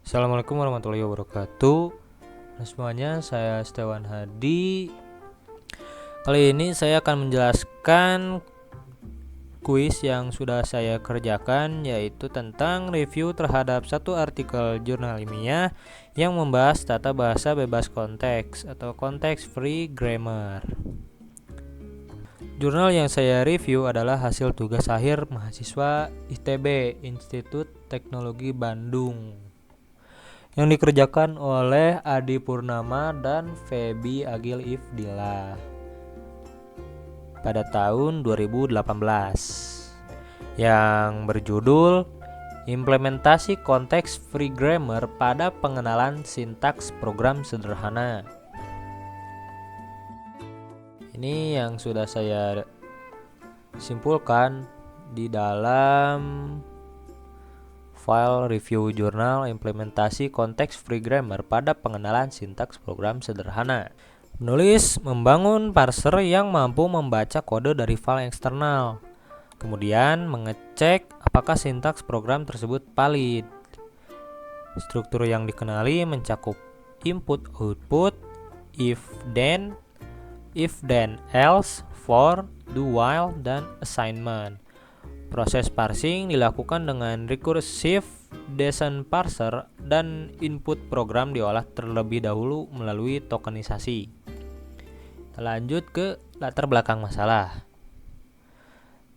Assalamualaikum warahmatullahi wabarakatuh. Semuanya, saya Setiawan Hadi. Kali ini saya akan menjelaskan kuis yang sudah saya kerjakan, yaitu tentang review terhadap satu artikel jurnal ilmiah yang membahas tata bahasa bebas konteks atau context free grammar. Jurnal yang saya review adalah hasil tugas akhir mahasiswa ITB, Institut Teknologi Bandung, yang dikerjakan oleh Adi Purnama dan Feby Agil Ifdillah pada tahun 2018 yang berjudul Implementasi Konteks Free Grammar pada Pengenalan Sintaks Program Sederhana. Ini yang sudah saya simpulkan di dalam file review jurnal implementasi konteks free grammar pada pengenalan sintaks program sederhana. Penulis membangun parser yang mampu membaca kode dari file eksternal, kemudian mengecek apakah sintaks program tersebut valid. Struktur yang dikenali mencakup input output, if then else, for, do while, dan assignment. Proses parsing dilakukan dengan recursive descent parser dan input program diolah terlebih dahulu melalui tokenisasi. Kita lanjut ke latar belakang masalah.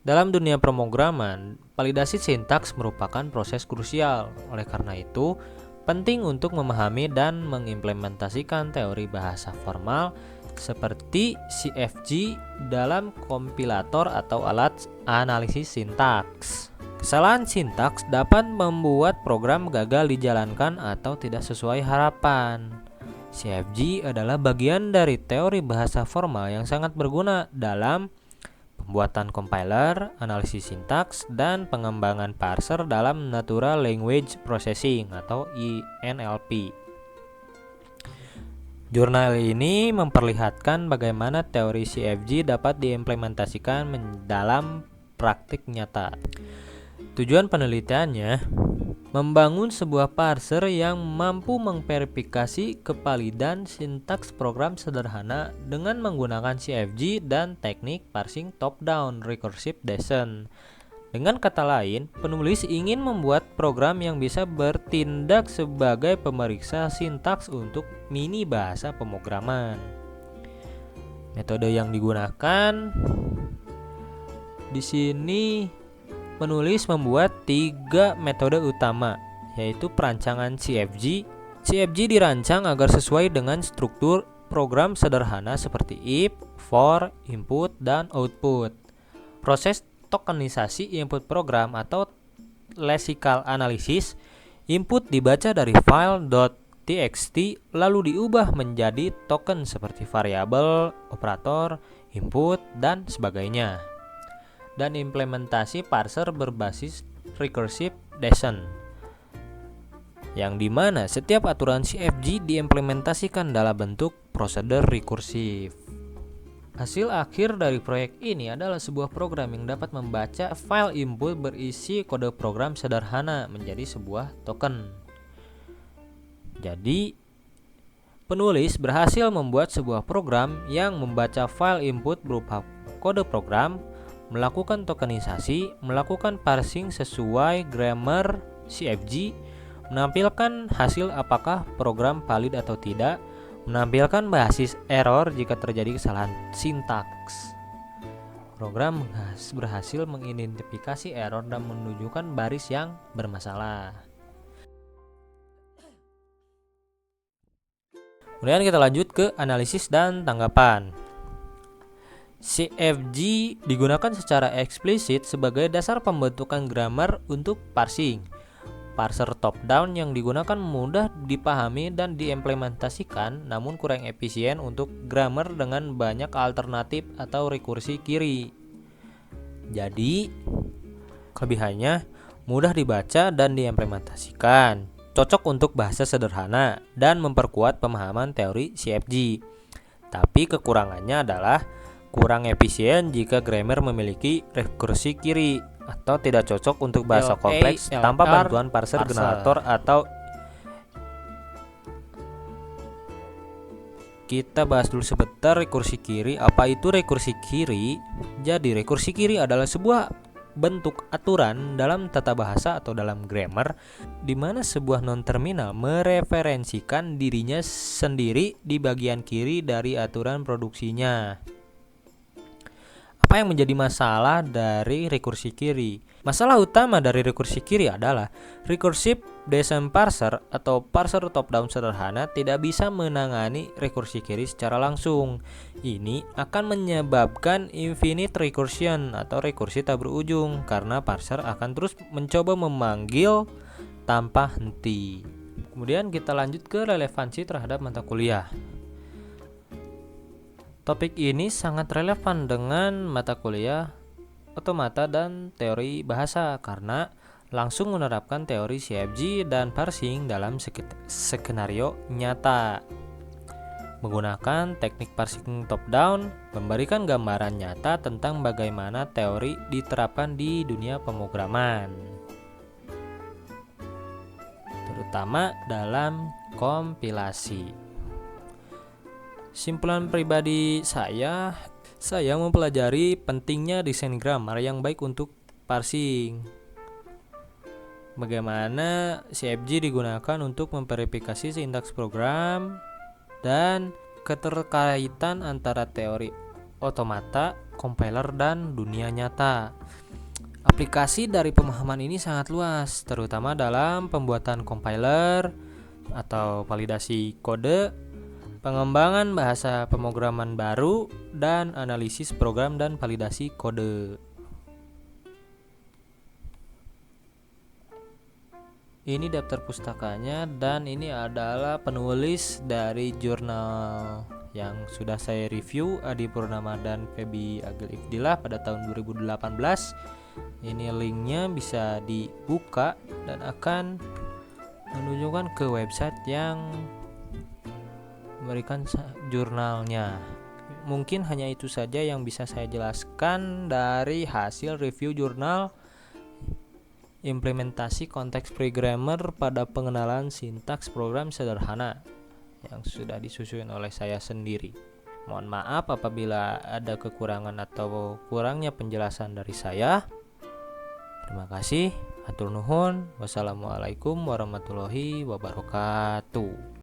Dalam dunia pemrograman, validasi sintaks merupakan proses krusial. Oleh karena itu, penting untuk memahami dan mengimplementasikan teori bahasa formal seperti CFG dalam kompilator atau alat analisis sintaks. Kesalahan sintaks dapat membuat program gagal dijalankan atau tidak sesuai harapan. CFG adalah bagian dari teori bahasa formal yang sangat berguna dalam pembuatan compiler, analisis sintaks, dan pengembangan parser dalam Natural Language Processing atau NLP. Jurnal ini memperlihatkan bagaimana teori CFG dapat diimplementasikan dalam praktik nyata. Tujuan penelitiannya membangun sebuah parser yang mampu memverifikasi kevalidan sintaks program sederhana dengan menggunakan CFG dan teknik parsing top-down recursive descent. Dengan kata lain, penulis ingin membuat program yang bisa bertindak sebagai pemeriksa sintaks untuk mini bahasa pemrograman. Metode yang digunakan di sini, penulis membuat 3 metode utama, yaitu perancangan CFG. CFG dirancang agar sesuai dengan struktur program sederhana seperti if, for, input, dan output. Proses tokenisasi input program atau lexical analysis, input dibaca dari file .txt lalu diubah menjadi token seperti variabel, operator, input, dan sebagainya. Dan implementasi parser berbasis recursive descent, yang dimana setiap aturan CFG diimplementasikan dalam bentuk prosedur rekursif. Hasil akhir dari proyek ini adalah sebuah program yang dapat membaca file input berisi kode program sederhana menjadi sebuah token. Jadi, penulis berhasil membuat sebuah program yang membaca file input berupa kode program, melakukan tokenisasi, melakukan parsing sesuai grammar CFG, menampilkan hasil apakah program valid atau tidak, menampilkan basis error jika terjadi kesalahan sintaks. Program berhasil mengidentifikasi error dan menunjukkan baris yang bermasalah. Kemudian kita lanjut ke analisis dan tanggapan. CFG digunakan secara eksplisit sebagai dasar pembentukan grammar untuk parsing. Parser top-down yang digunakan mudah dipahami dan diimplementasikan, namun kurang efisien untuk grammar dengan banyak alternatif atau rekursi kiri. Jadi, kelebihannya mudah dibaca dan diimplementasikan, cocok untuk bahasa sederhana, dan memperkuat pemahaman teori CFG. Tapi kekurangannya adalah kurang efisien jika grammar memiliki rekursi kiri, atau tidak cocok untuk bahasa kompleks tanpa bantuan parser generator atau Kita bahas dulu sebentar rekursi kiri. Apa itu rekursi kiri? Jadi rekursi kiri adalah sebuah bentuk aturan dalam tata bahasa atau dalam grammar di mana sebuah non-terminal mereferensikan dirinya sendiri di bagian kiri dari aturan produksinya. Apa yang menjadi masalah dari rekursi kiri? Masalah utama dari rekursi kiri adalah recursive descent parser atau parser top-down sederhana tidak bisa menangani rekursi kiri secara langsung. Ini akan menyebabkan infinite recursion atau rekursi tak berujung karena parser akan terus mencoba memanggil tanpa henti. Kemudian kita lanjut ke relevansi terhadap mata kuliah. Topik ini sangat relevan dengan mata kuliah otomata dan teori bahasa karena langsung menerapkan teori CFG dan parsing dalam skenario nyata. Menggunakan teknik parsing top down memberikan gambaran nyata tentang bagaimana teori diterapkan di dunia pemrograman, terutama dalam kompilasi. Simpulan pribadi saya mempelajari pentingnya desain grammar yang baik untuk parsing. Bagaimana CFG digunakan untuk memverifikasi sintaks program dan keterkaitan antara teori otomata, compiler, dan dunia nyata. Aplikasi dari pemahaman ini sangat luas, terutama dalam pembuatan compiler atau validasi kode, pengembangan bahasa pemrograman baru, dan analisis program dan validasi kode. Ini daftar pustakanya dan ini adalah penulis dari jurnal yang sudah saya review, Adi Purnama dan Feby Agil Ifdilah pada tahun 2018. Ini linknya bisa dibuka dan akan menunjukkan ke website yang memberikan jurnalnya. Mungkin hanya itu saja yang bisa saya jelaskan dari hasil review jurnal implementasi konteks free grammar pada pengenalan sintaks program sederhana yang sudah disusun oleh saya sendiri. Mohon maaf apabila ada kekurangan atau kurangnya penjelasan dari saya. Terima kasih. Hatur nuhun. Wassalamualaikum warahmatullahi wabarakatuh.